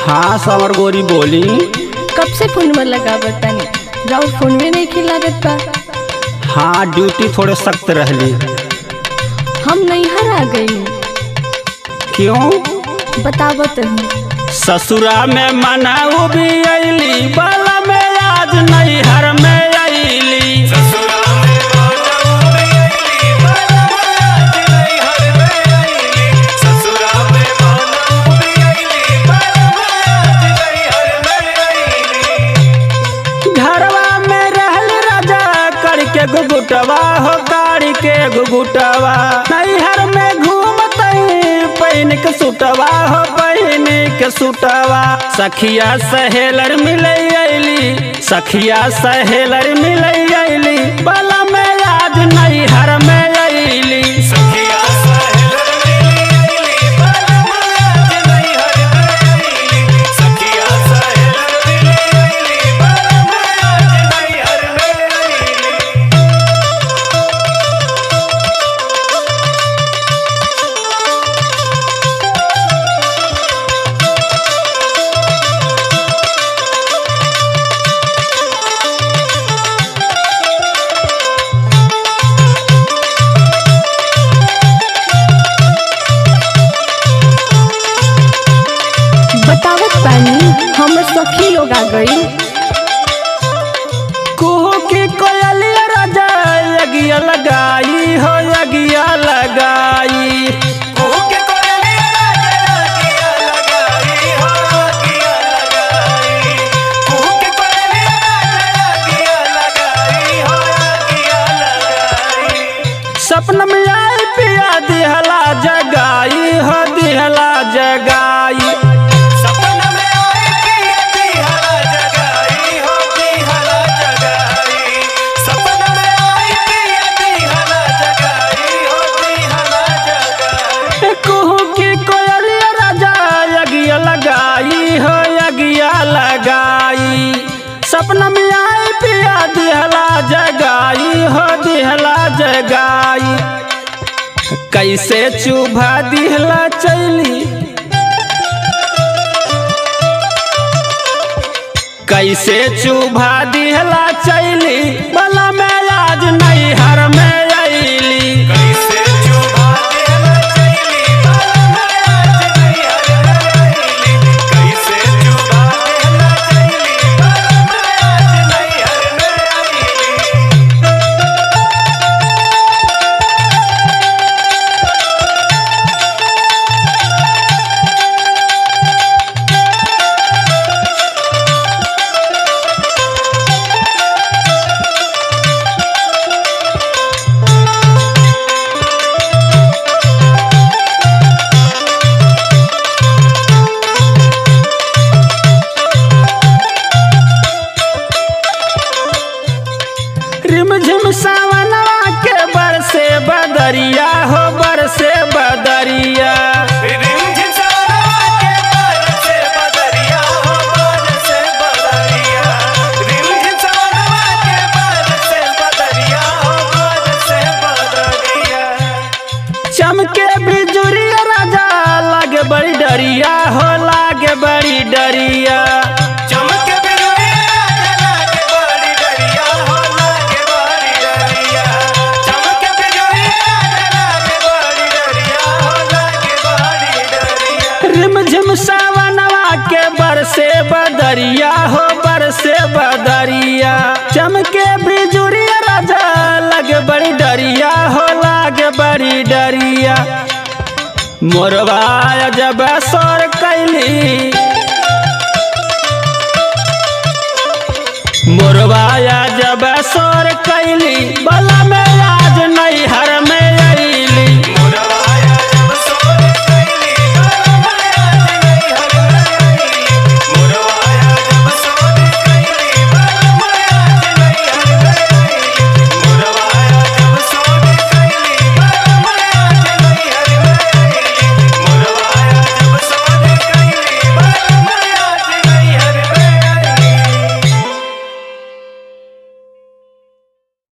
हाँ समर गोरी बोली। कब से फोन में लगा बतानी राउर फोन में नहीं खिलागत बा। हाँ ड्यूटी थोड़े सख्त रहली। हम नैहर आ गई। क्यों बतावत ससुरा में मनाऊ भी अली बाला में आज नैहर में अली। घरवा में रहल राजा करके गुगुटवा हो गाड़ी के गुगुटवा नैहर में घूमते पहन के सुटवा हो पहन के सुटवा। सखिया सहेलर मिले अली सखिया सहेलर मिले अली बाला में आज नैहर में अली। बतावत पानी हमर सखी लोग आ गई। कुहू की कोयलिया राजा यगिया लगाई हो यगिया लगाई। सपन में आई पिया दिहला जगाई हो दिहला जगाई। कुहू की कोयलिया राजा यगिया लगाई हो यगिया लगाई। सपना में आई पिया दिहला जगाई हो दिहला जगाई। कैसे चुभा दिहला चली कैसे चुभा दिहला चली भला में आज नैहर में अली। रिमझिम सावनवा के बरसे बदरिया हो बरसे बदरिया। चमके बिजुरिया राजा लागे बड़ी डरिया हो लागे बड़ी डरिया। रिमझिम सावनवा के बरसे बदरिया हो बरसे बदरिया। चमके बिजुरिया राजा लगे बड़ी डरिया हो लागे बड़ी डरिया। मोरवा जब सौर कैली